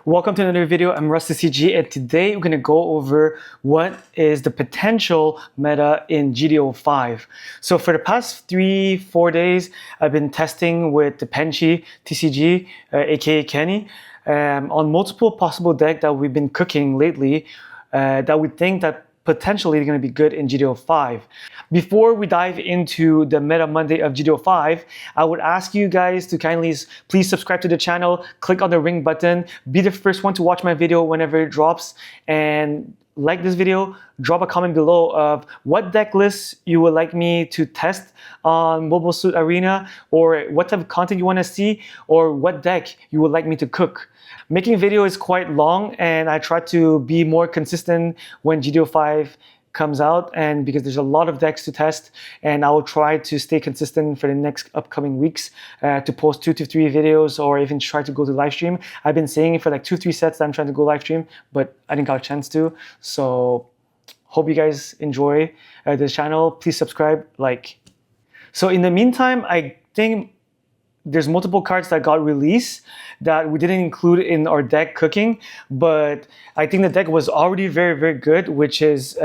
Welcome to another video. I'm RusTCG, and today we're going to go over what is the potential meta in GD05. So for the past 3-4 days, I've been testing with the PREDICT aka Kenny, on multiple possible decks that we've been cooking lately that we think that potentially going to be good in GD05. Before we dive into the Meta Monday of GD05, I would ask you guys to kindly please subscribe to the channel, click on the ring button, be the first one to watch my video whenever it drops, and like this video, drop a comment below of what deck lists you would like me to test on Mobile Suit Arena, or what type of content you want to see, or what deck you would like me to cook. Making video is quite long, and I try to be more consistent when GD05 comes out, and because there's a lot of decks to test, and I will try to stay consistent for the next upcoming weeks to post 2 to 3 videos, or even try to go to live stream. I've been saying for like 2-3 sets that I'm trying to go live stream, but I didn't got a chance to. So hope you guys enjoy this channel. Please subscribe, like. So in the meantime, I think there's multiple cards that got released that we didn't include in our deck cooking, but I think the deck was already very, very good, which is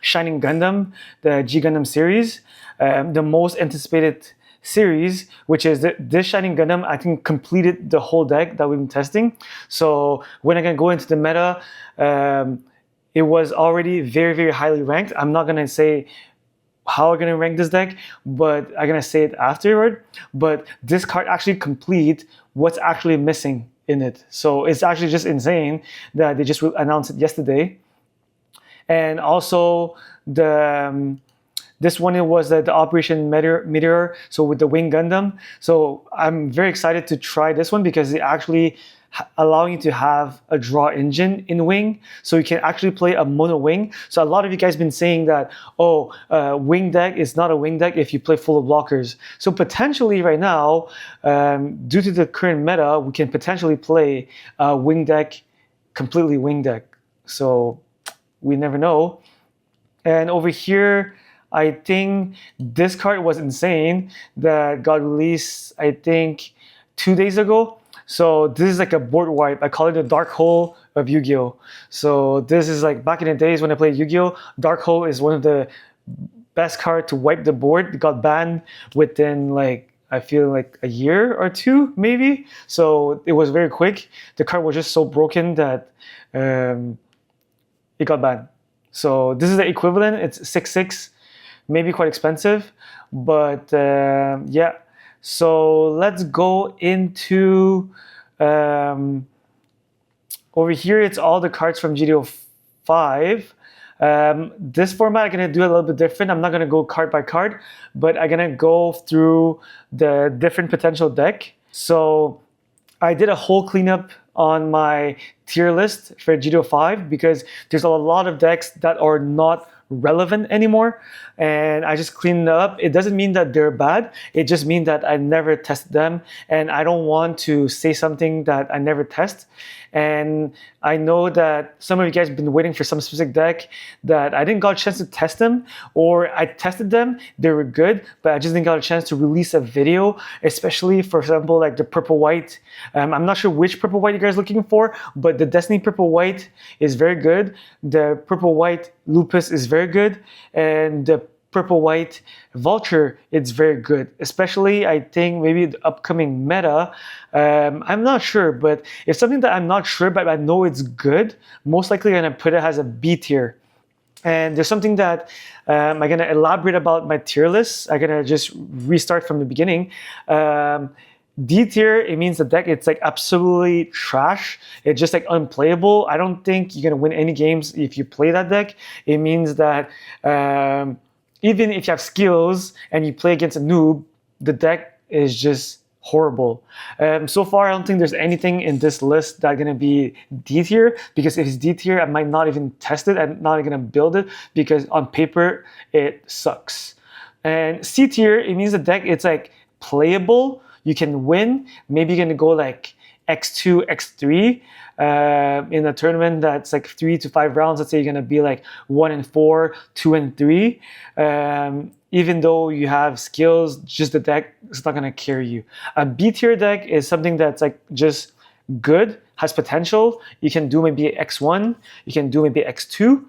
Shining Gundam, the G Gundam series, the most anticipated series, which is this Shining Gundam, I think completed the whole deck that we've been testing. So when I can go into the meta, it was already very, very highly ranked. I'm not gonna say how I'm gonna rank this deck, but I'm gonna say it afterward. But this card actually complete what's actually missing in it. So it's actually just insane that they just announced it yesterday. And also this one, it was the Operation Meteor, so with the Wing Gundam. So I'm very excited to try this one because it actually allowing you to have a draw engine in Wing, so you can actually play a mono Wing. So a lot of you guys been saying that, oh, Wing deck is not a Wing deck if you play full of blockers. So potentially right now, due to the current meta, we can potentially play a Wing deck, completely Wing deck. So we never know. And over here, I think this card was insane that got released, I think 2 days ago. So this is like a board wipe. I call it the dark hole of Yu-Gi-Oh! So this is like back in the days when I played Yu-Gi-Oh! Dark hole is one of the best cards to wipe the board. It got banned within like, I feel like a year or 2 maybe. So it was very quick. The card was just so broken that it got banned. So this is the equivalent. It's 6/6, maybe quite expensive, but yeah. So let's go into over here. It's all the cards from GD05. This format I'm gonna do a little bit different. I'm not gonna go card by card, but I'm gonna go through the different potential deck. So I did a whole cleanup on my tier list for GD05 because there's a lot of decks that are not relevant anymore, and I just cleaned it up. It doesn't mean that they're bad, it just means that I never tested them, and I don't want to say something that I never test. And I know that some of you guys have been waiting for some specific deck that I didn't got a chance to test them, or I tested them, they were good, but I just didn't got a chance to release a video, especially for example like the purple white. I'm not sure which purple white you guys are looking for, but the Destiny purple white is very good. The purple white Lupus is very good, and the purple white Vulture, it's very good. Especially I think maybe the upcoming meta, I'm not sure, but it's something that I'm not sure, but I know it's good. Most likely I'm gonna put it as a B tier. And there's something that I'm gonna elaborate about my tier list. I'm gonna just restart from the beginning. D tier, it means the deck, it's like absolutely trash. It's just like unplayable. I don't think you're gonna win any games if you play that deck. It means that even if you have skills and you play against a noob, the deck is just horrible. So far, I don't think there's anything in this list that's gonna be D tier, because if it's D tier, I might not even test it. I'm not gonna build it because on paper, it sucks. And C tier, it means the deck, it's like playable. You can win. Maybe you're gonna go like X2, X3 in a tournament that's like 3 to 5 rounds. Let's say you're gonna be like 1-4, 2-3. Even though you have skills, just the deck is not gonna carry you. A B tier deck is something that's like just good, has potential. You can do maybe X1, you can do maybe X2.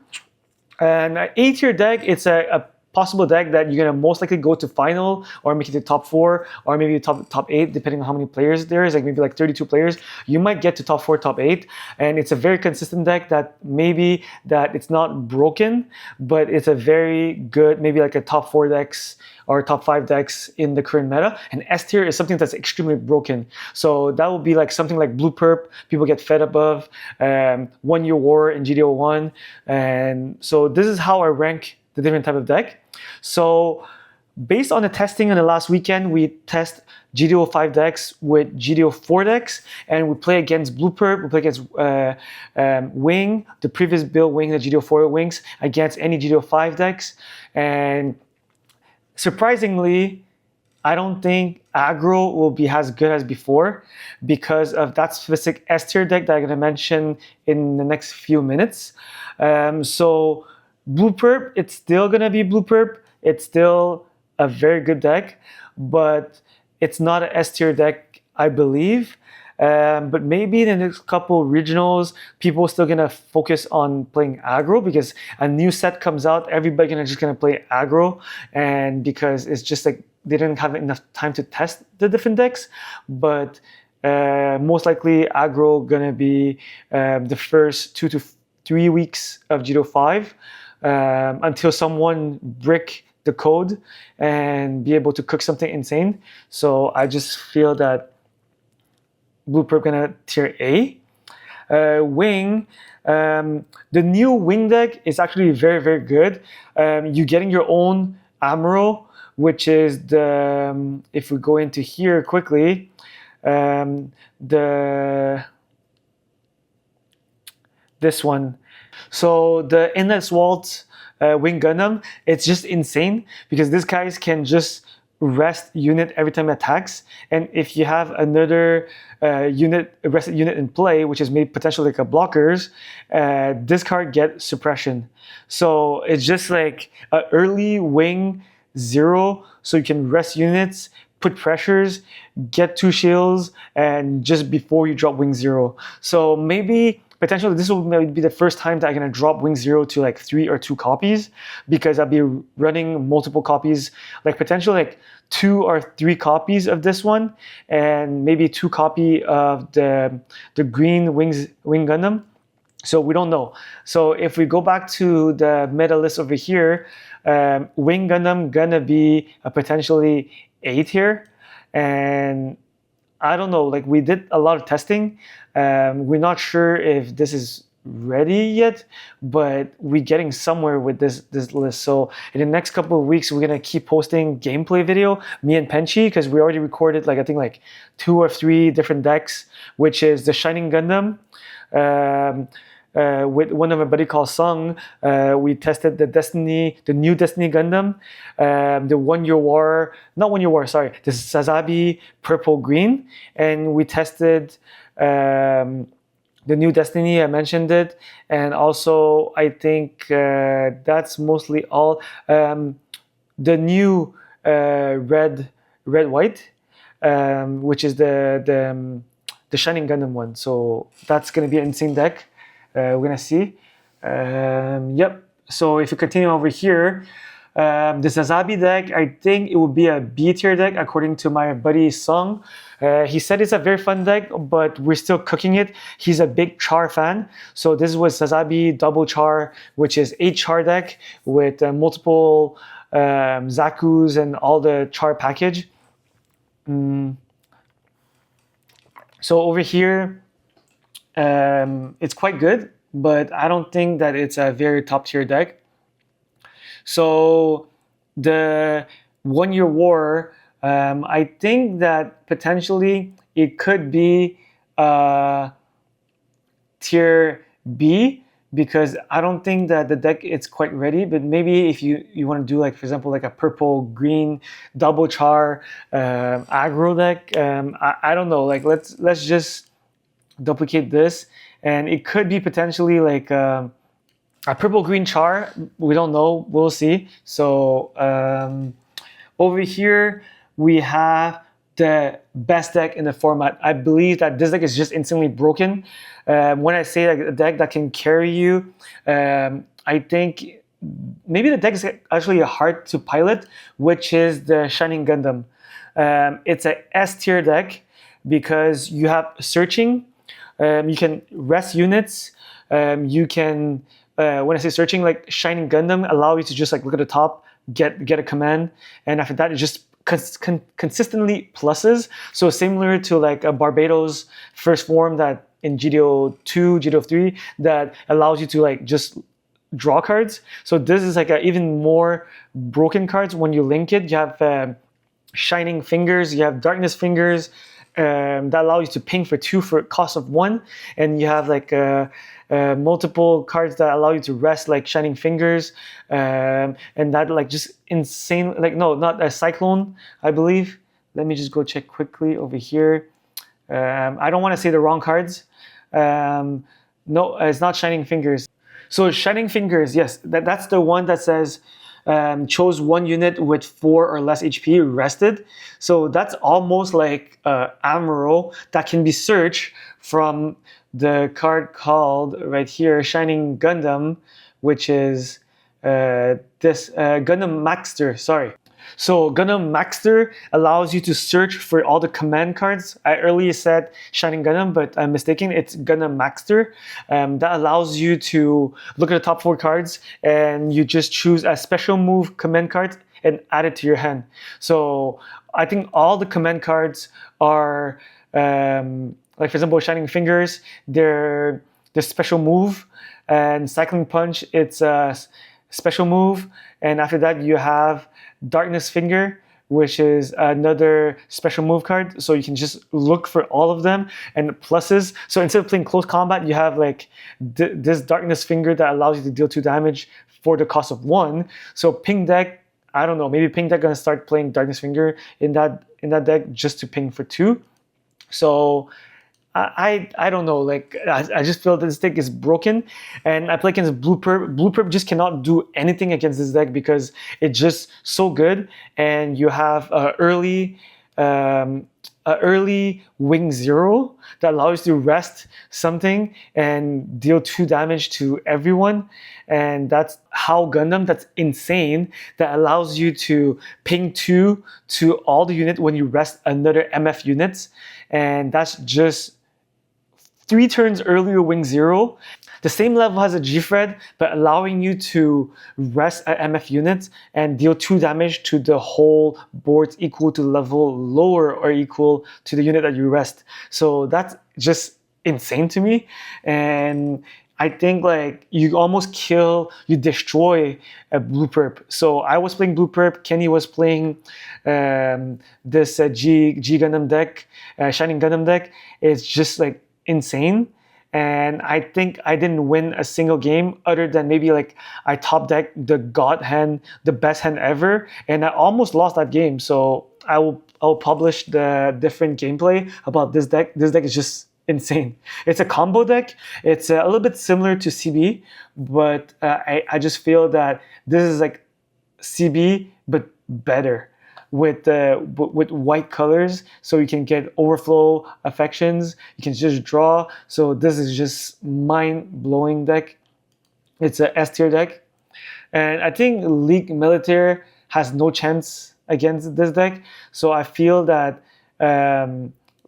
And an A tier deck, it's a possible deck that you're gonna most likely go to final or make it to top 4 or maybe top 8, depending on how many players there is, like maybe like 32 players. You might get to top 4, top 8, and it's a very consistent deck that maybe that it's not broken, but it's a very good, maybe like a top 4 decks or top 5 decks in the current meta. And S tier is something that's extremely broken. So that would be like something like Blue Perp, people get fed above, 1 Year War in GDO1. And so this is how I rank the different type of deck. So based on the testing in the last weekend, we test GDO5 decks with GDO4 decks, and we play against Blue Perp, we play against Wing, the previous build Wing, the GDO4 Wings, against any GDO5 decks. And surprisingly, I don't think aggro will be as good as before because of that specific S tier deck that I'm going to mention in the next few minutes. So Blue Perp, it's still going to be Blue Perp. It's still a very good deck, but it's not an S tier deck, I believe. But maybe in the next couple regionals, people are still going to focus on playing aggro because a new set comes out. Everybody just going to play aggro, and because it's just like they didn't have enough time to test the different decks. But most likely aggro going to be the first 2 to 3 weeks of GDO5 until someone brick the code and be able to cook something insane. So I just feel that Blue Perp gonna tier A. Wing, the new Wing deck is actually very, very good. You're getting your own Amuro, which is the, if we go into here quickly, this one. So the Endless Waltz Wing Gundam, it's just insane because these guys can just rest unit every time it attacks, and if you have another rested unit in play, which is maybe potentially like a blockers, this card gets suppression. So it's just like an early Wing 0, so you can rest units, put pressures, get 2 shields, and just before you drop Wing 0. So maybe potentially this will maybe be the first time that I'm gonna drop Wing 0 to like 3 or 2 copies, because I'll be running multiple copies, like potentially like 2 or 3 copies of this one, and maybe 2 copy of the green Wing Gundam. So we don't know. So if we go back to the meta list over here, Wing Gundam gonna be a potentially A tier, and I don't know, like we did a lot of testing. We're not sure if this is ready yet, but we're getting somewhere with this list. So in the next couple of weeks, we're gonna keep posting gameplay video, me and Penchi, because we already recorded like I think like 2 or 3 different decks, which is the Shining Gundam. With one of my buddy called Sung, we tested the new Destiny Gundam, the 1 Year War, not 1 Year War, sorry, the Sazabi Purple Green, and we tested the new Destiny, I mentioned it, and also I think that's mostly all. The new red white, which is the Shining Gundam one. So that's gonna be an insane deck. We're gonna see. Yep. So if you continue over here, the Sazabi deck, I think it would be a B tier deck according to my buddy Sung. He said it's a very fun deck, but we're still cooking it. He's a big Char fan. So this was Sazabi Double Char, which is 8 Char deck with multiple Zakus and all the Char package. So over here, it's quite good, but I don't think that it's a very top tier deck. So the 1 Year War, I think that potentially it could be tier B, because I don't think that the deck is quite ready. But maybe if you want to do like, for example, like a purple green double Char aggro deck, I don't know, like let's just duplicate this, and it could be potentially like a purple green Char. We don't know, we'll see. So over here we have the best deck in the format. I believe that this deck is just instantly broken. When I say like a deck that can carry you, I think maybe the deck is actually hard to pilot, which is the Shining Gundam. It's a S tier deck because you have searching, you can rest units, you can, when I say searching, like Shining Gundam allow you to just like look at the top, get a command, and after that it just consistently pluses. So similar to like a Barbados first form that in GDO2, GDO3 that allows you to like just draw cards. So this is like a even more broken cards when you link it. You have Shining Fingers, you have Darkness Fingers, that allow you to ping for 2 for a cost of 1, and you have like multiple cards that allow you to rest, like Shining Fingers, and that like just insane, like no, not a Cyclone, I believe. Let me just go check quickly over here. I don't want to say the wrong cards. No, it's not Shining Fingers. So Shining Fingers, yes, that's the one that says chose 1 unit with 4 or less HP rested. So that's almost like Amuro that can be searched from the card called right here Shining Gundam, which is this Gundam Maxter, sorry. So Gundam Maxter allows you to search for all the command cards. I earlier said Shining Gundam, but I'm mistaken. It's Gundam Maxter. That allows you to look at the top 4 cards and you just choose a special move command card and add it to your hand. So I think all the command cards are, like for example, Shining Fingers, they're the special move, and Cycling Punch, it's a special move. And after that, you have Darkness Finger, which is another special move card. So you can just look for all of them and pluses. So instead of playing close combat, you have like this Darkness Finger that allows you to deal 2 damage for the cost of 1. So ping deck, I don't know, maybe ping deck gonna start playing Darkness Finger in that deck just to ping for 2. So I don't know, like I just feel that this deck is broken, and I play against Blue Perp. Blue Perp just cannot do anything against this deck because it's just so good, and you have early Wing 0 that allows you to rest something and deal 2 damage to everyone, and that's how Gundam, that's insane, that allows you to ping 2 to all the unit when you rest another MF units, and that's just 3 turns earlier Wing 0. The same level as a G-Fred, but allowing you to rest at MF units and deal 2 damage to the whole board equal to level lower or equal to the unit that you rest. So that's just insane to me. And I think like you almost kill, you destroy a Blue Perp. So I was playing Blue Perp, Kenny was playing this G Gundam deck, Shining Gundam deck. It's just like insane, and I think I didn't win a single game other than maybe like I top decked the God hand, the best hand ever, and I almost lost that game. So I'll publish the different gameplay about this deck. This deck is just insane. It's a combo deck. It's a little bit similar to CB, but I just feel that this is like CB but better, with white colors, so you can get overflow affections, you can just draw. So this is just mind-blowing deck. It's a S tier deck, and I think League Militaire has no chance against this deck. So I feel that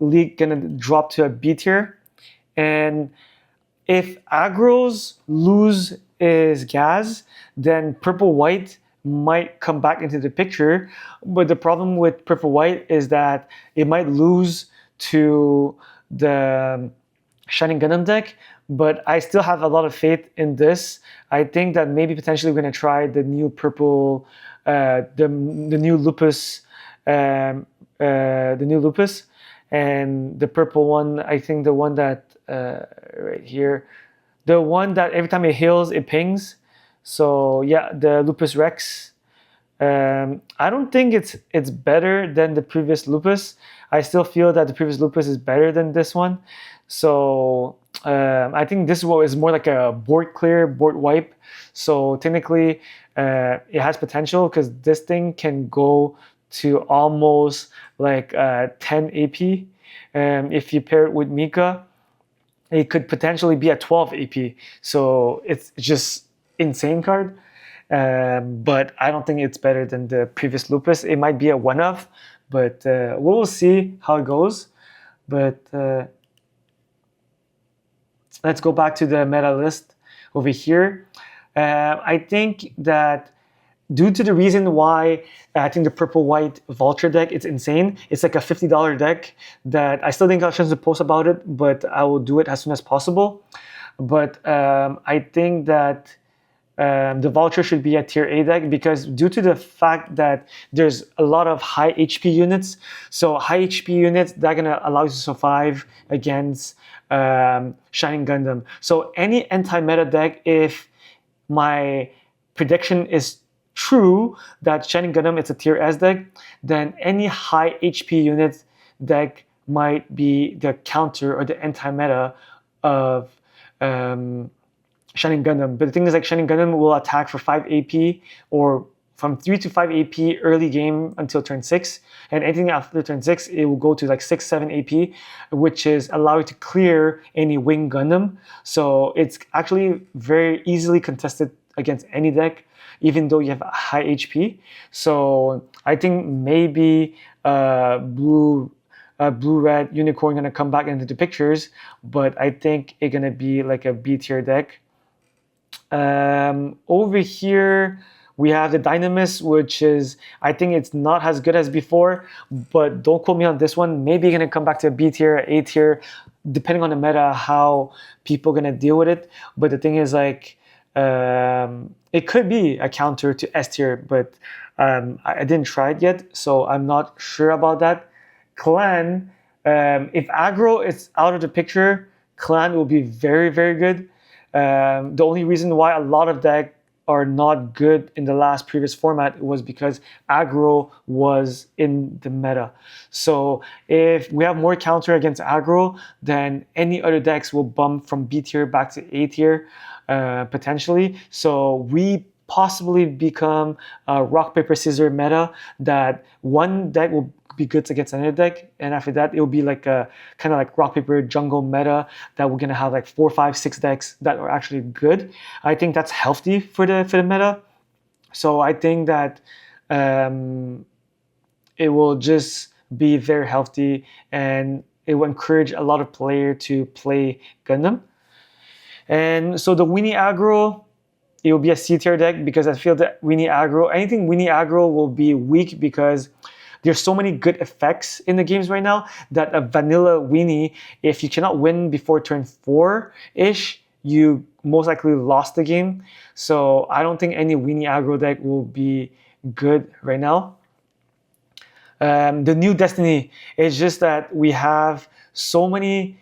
League gonna drop to a B tier, and if aggros lose is Gaz, then purple white might come back into the picture. But the problem with purple white is that it might lose to the Shining Gundam deck, but I still have a lot of faith in this. I think that maybe potentially we're going to try the new purple, the new Lupus, and the purple one, I think the one that right here, the one that every time it heals it pings. So yeah, the Lupus Rex. I don't think it's better than the previous Lupus. I still feel that the previous Lupus is better than this one. So I think this one is more like a board clear, board wipe. So technically, it has potential because this thing can go to almost like 10 AP. If you pair it with Mika, it could potentially be at 12 AP. So it's just insane card. But I don't think it's better than the previous Lupus. It might be a one-off, but we'll see how it goes. But let's go back to the meta list over here. I think that due to the reason why I think the purple-white Vulture deck, it's insane. It's like a $50 deck that I still didn't get a chance to post about it, but I will do it as soon as possible. But I think that the Vulture should be a tier A deck because due to the fact that there's a lot of high HP units, so high HP units, they're going to allow you to survive against Shining Gundam. So any anti-meta deck, if my prediction is true that Shining Gundam is a tier S deck, then any high HP unit deck might be the counter or the anti-meta of Shining Gundam. But the thing is, like, Shining Gundam will attack for 5 AP or from 3 to 5 AP early game until turn 6, and anything after turn 6 it will go to like 6-7 AP, which is allow you to clear any wing Gundam. So it's actually very easily contested against any deck, even though you have high HP. So I think maybe blue-red unicorn gonna come back into the pictures, but I think it's gonna be like a B tier deck. Over here we have the Dynamis, which is, I think it's not as good as before, but don't quote me on this one. Maybe you're gonna come back to a B tier, A tier, depending on the meta, how people are gonna deal with it. But the thing is, like, it could be a counter to S tier, but I didn't try it yet, so I'm not sure about that. Clan, if aggro is out of the picture, Clan will be very, very good. The only reason why a lot of decks are not good in the previous format was because aggro was in the meta. So if we have more counter against aggro, then any other decks will bump from B tier back to A tier potentially. So we possibly become a rock paper scissors meta that one deck will be good against another deck, and after that it will be like a kind of like rock paper jungle meta that we're gonna have like 4, 5, 6 decks that are actually good. I think that's healthy for the meta. So I think that it will just be very healthy, and it will encourage a lot of players to play Gundam. And so the Weenie aggro, it will be a C tier deck because I feel that Weenie aggro, anything Weenie aggro will be weak because there's so many good effects in the games right now that a vanilla Weenie, if you cannot win before turn 4-ish, you most likely lost the game. So I don't think any Weenie aggro deck will be good right now. The new Destiny is just that we have so many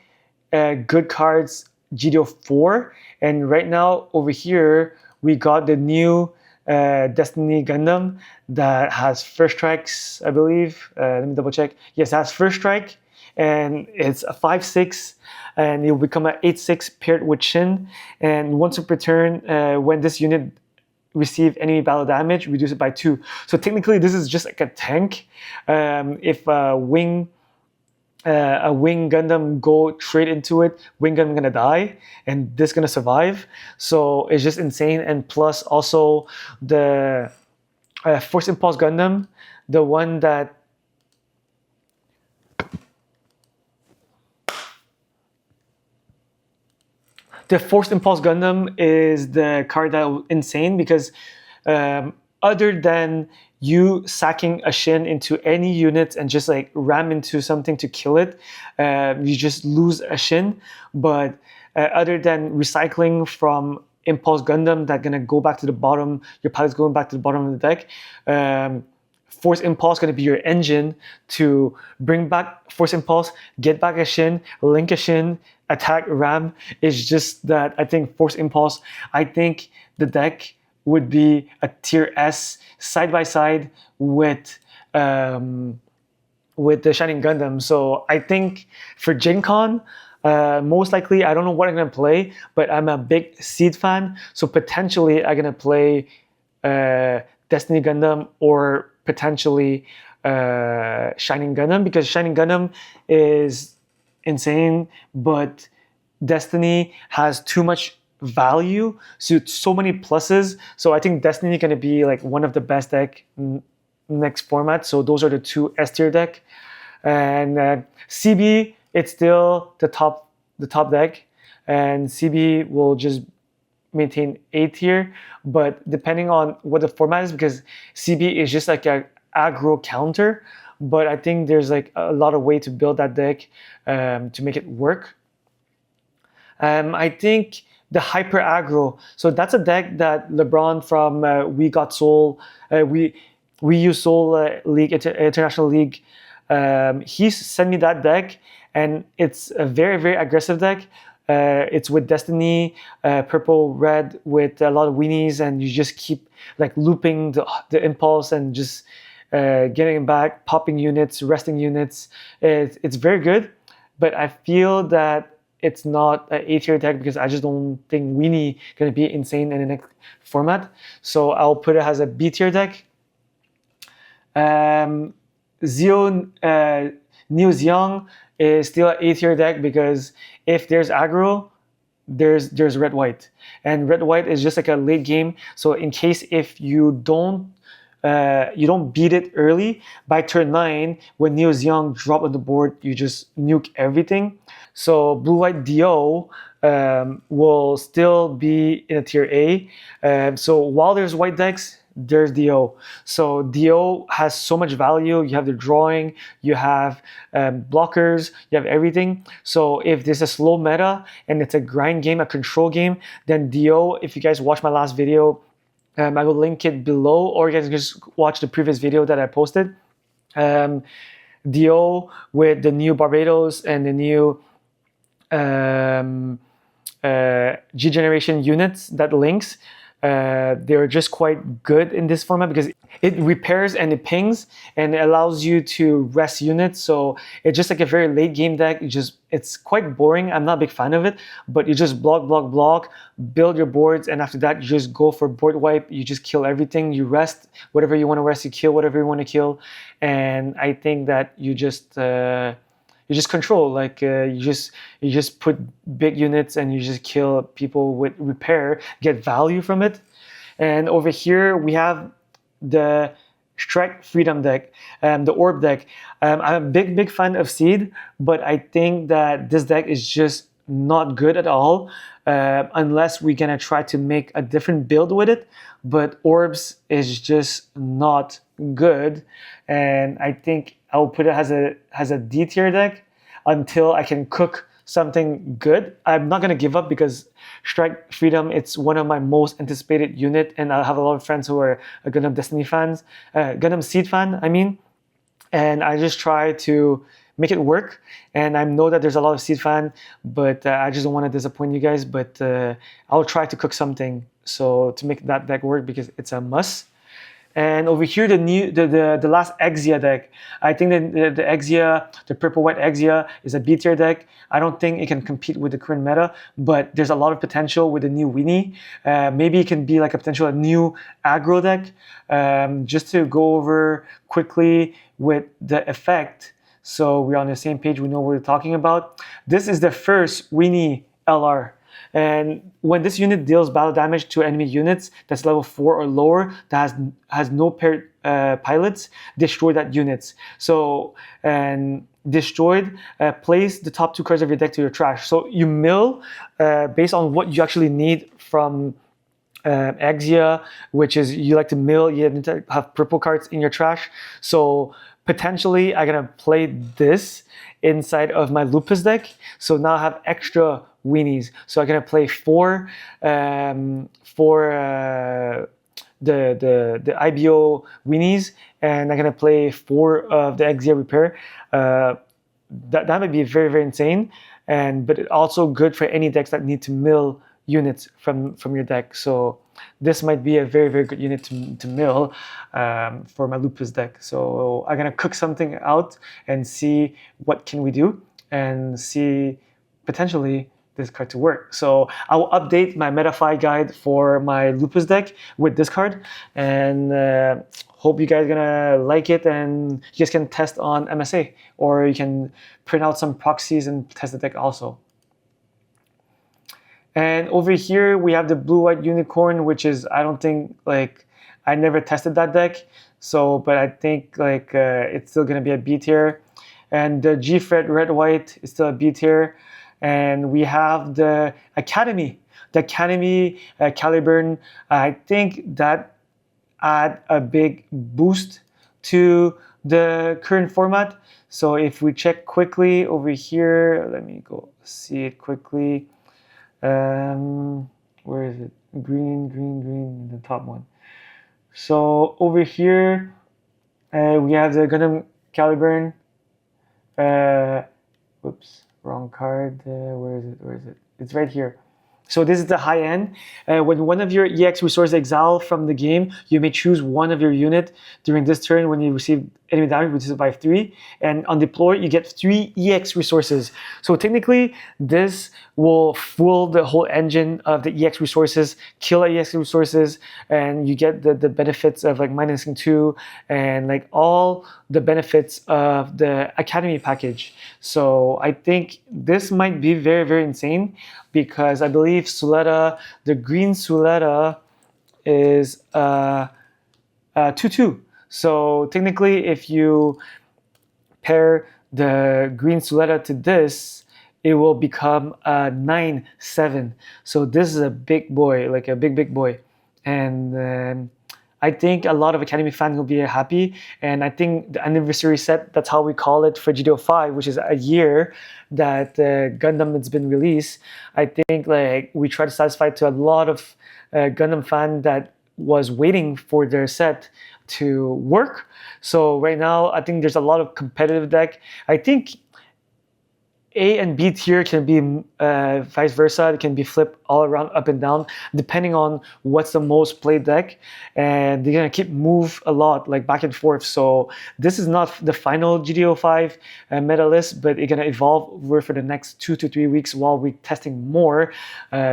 good cards GD04, and right now over here we got the new Destiny Gundam that has first strikes, I believe. Let me double check. Yes, it has first strike, and it's a 5/6, and it will become an 8/6 paired with Shin. And once per turn, when this unit receive enemy battle damage, reduce it by 2. So technically, this is just like a tank. If a wing Gundam go straight into it, wing Gundam gonna die, and this gonna survive. So it's just insane. And plus also the Force Impulse Gundam, the one that the Force Impulse Gundam is the card that was insane because other than you sacking a Shin into any unit and just like ram into something to kill it, you just lose a Shin. But other than recycling from Impulse Gundam that gonna go back to the bottom, your pilot's going back to the bottom of the deck, Force Impulse gonna be your engine to bring back Force Impulse, get back a Shin, link a Shin, attack ram. It's just that I think Force Impulse, I think the deck would be a tier S side by side with the Shining Gundam. So I think for Gen Con, most likely, I don't know what I'm gonna play, but I'm a big Seed fan. So potentially I'm gonna play Destiny Gundam or potentially Shining Gundam, because Shining Gundam is insane, but Destiny has too much value, so many pluses. So I think Destiny going to be like one of the best deck next format. So those are the two S tier deck, and CB, it's still the top deck, and CB will just maintain A tier, but depending on what the format is, because CB is just like a aggro counter, but I think there's like a lot of way to build that deck to make it work. I think the hyper aggro, so that's a deck that LeBron from We Got Soul, we use Soul League, International League, he sent me that deck, and it's a very, very aggressive deck. It's with Destiny, purple, red, with a lot of weenies, and you just keep like looping the impulse and just getting back, popping units, resting units. It's very good, but I feel that it's not an A tier deck because I just don't think weenie gonna be insane in the next format. So I'll put it as a B tier deck. Neo Xiong is still an A tier deck because if there's aggro, there's red white, and red white is just like a late game. So in case if you don't beat it early, by turn 9 when Neo Xiong drop on the board, you just nuke everything. So blue white Do will still be in a tier A. So while there's white decks, there's Do. So Do has so much value. You have the drawing, you have blockers, you have everything. So if there's a slow meta and it's a grind game, a control game, then Do, if you guys watch my last video, I will link it below, or you guys can just watch the previous video that I posted. Do with the new Barbados and the new G generation units that links, they're just quite good in this format because it repairs and it pings and it allows you to rest units. So it's just like a very late game deck. It's quite boring. I'm not a big fan of it, but you just block, build your boards, and after that you just go for board wipe. You just kill everything. You rest whatever you want to rest. You kill whatever you want to kill, and I think that you just control, like you just put big units and you just kill people with repair, get value from it. And over here we have the Strike Freedom deck, the Orb deck. I'm a big fan of Seed, but I think that this deck is just not good at all unless we're gonna try to make a different build with it. But Orbs is just not good, and I think I'll put it as a D tier deck until I can cook something good. I'm not gonna give up because Strike Freedom, it's one of my most anticipated unit, and I have a lot of friends who are Gundam Destiny fans, Gundam Seed fan, I mean, and I just try to make it work. And I know that there's a lot of Seed fan, but I just don't want to disappoint you guys. But I'll try to cook something so to make that deck work because it's a must. And over here, the last Exia deck. I think that the Exia, the purple white Exia, is a B tier deck. I don't think it can compete with the current meta, but there's a lot of potential with the new weenie. Maybe it can be like a new aggro deck. Just to go over quickly with the effect, so we're on the same page. We know what we're talking about. This is the first weenie LR. And when this unit deals battle damage to enemy units that's level 4 or lower that has no paired pilots, destroy that units. So, and destroyed, place the top 2 cards of your deck to your trash. So you mill based on what you actually need from Exia, which is you like to mill, you need to have purple cards in your trash. So potentially I'm gonna play this inside of my Lupus deck. So now I have extra weenies. So I'm gonna play 4 the IBO weenies, and I'm gonna play 4 of the Exia repair. That might be very, very insane, but it's also good for any decks that need to mill units from your deck. So this might be a very, very good unit to mill for my Lupus deck. So I'm gonna cook something out and see what can we do and see potentially this card to work. So I will update my MetaFi guide for my Lupus deck with this card, and hope you guys gonna like it, and you guys can test on MSA, or you can print out some proxies and test the deck also. And over here we have the blue-white unicorn, which is, I don't think, like, I never tested that deck, so, but I think like it's still gonna be a B tier. And the G-Fred red-white is still a B tier. And we have the Academy Caliburn. I think that add a big boost to the current format. So if we check quickly over here, let me go see it quickly. Where is it? Green, the top one. So over here, we have the Gundam Caliburn. Whoops, wrong card. Where is it? It's right here. So this is the high end. When one of your EX resources exile from the game, you may choose one of your unit during this turn when you receive enemy damage, which is by 3. And on deploy, you get 3 EX resources. So technically, this will fool the whole engine of the EX resources, kill EX resources, and you get the benefits of like minusing 2 and like all the benefits of the Academy package. So I think this might be very, very insane, because I believe Suletta, the green Suletta, is 2/2. So technically, if you pair the green Suletta to this, it will become a 9/7. So this is a big boy, like a big boy. And I think a lot of Academy fans will be happy. And I think the anniversary set, that's how we call it for GD05, which is a year that Gundam has been released. I think like we try to satisfy to a lot of Gundam fan that was waiting for their set to work. So right now, I think there's a lot of competitive deck. I think A and B tier can be vice versa. It can be flipped all around, up and down, depending on what's the most played deck. And they're gonna keep move a lot, like back and forth. So this is not the final GD05 meta list, but it's gonna evolve over for the next 2 to 3 weeks while we're testing more.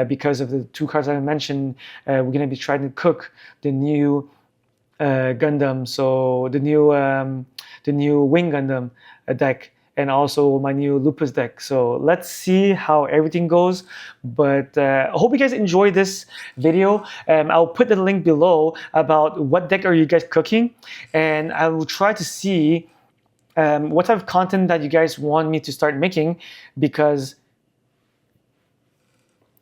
Because of the 2 cards I mentioned, we're gonna be trying to cook the new Gundam, so the new Wing Gundam deck, and also my new Lupus deck. So let's see how everything goes. But I hope you guys enjoy this video. I'll put the link below about what deck are you guys cooking, and I will try to see what type of content that you guys want me to start making, because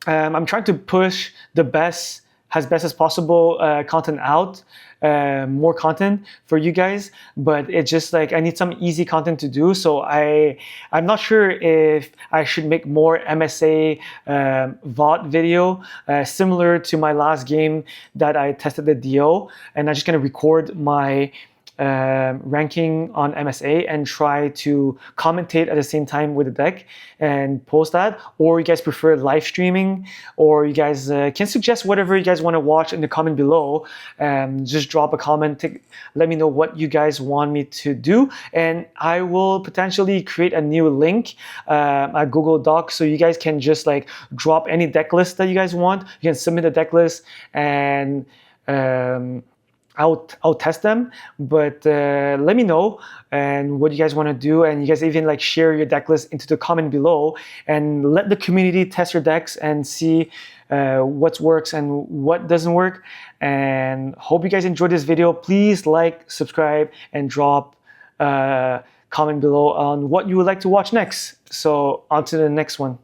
I'm trying to push the best as possible content out, more content for you guys, but it's just like I need some easy content to do. So I'm not sure if I should make more MSA VOD video similar to my last game that I tested the DO, and I'm just gonna record my ranking on MSA and try to commentate at the same time with the deck and post that. Or you guys prefer live streaming, or you guys can suggest whatever you guys want to watch in the comment below. Just drop a comment, let me know what you guys want me to do, and I will potentially create a new link, a Google Doc, so you guys can just like drop any deck list that you guys want. You can submit a deck list, and I'll test them, but let me know and what you guys want to do, and you guys even like share your deck list into the comment below, and let the community test your decks and see what works and what doesn't work. And hope you guys enjoyed this video. Please like, subscribe, and drop a comment below on what you would like to watch next. So on to the next one.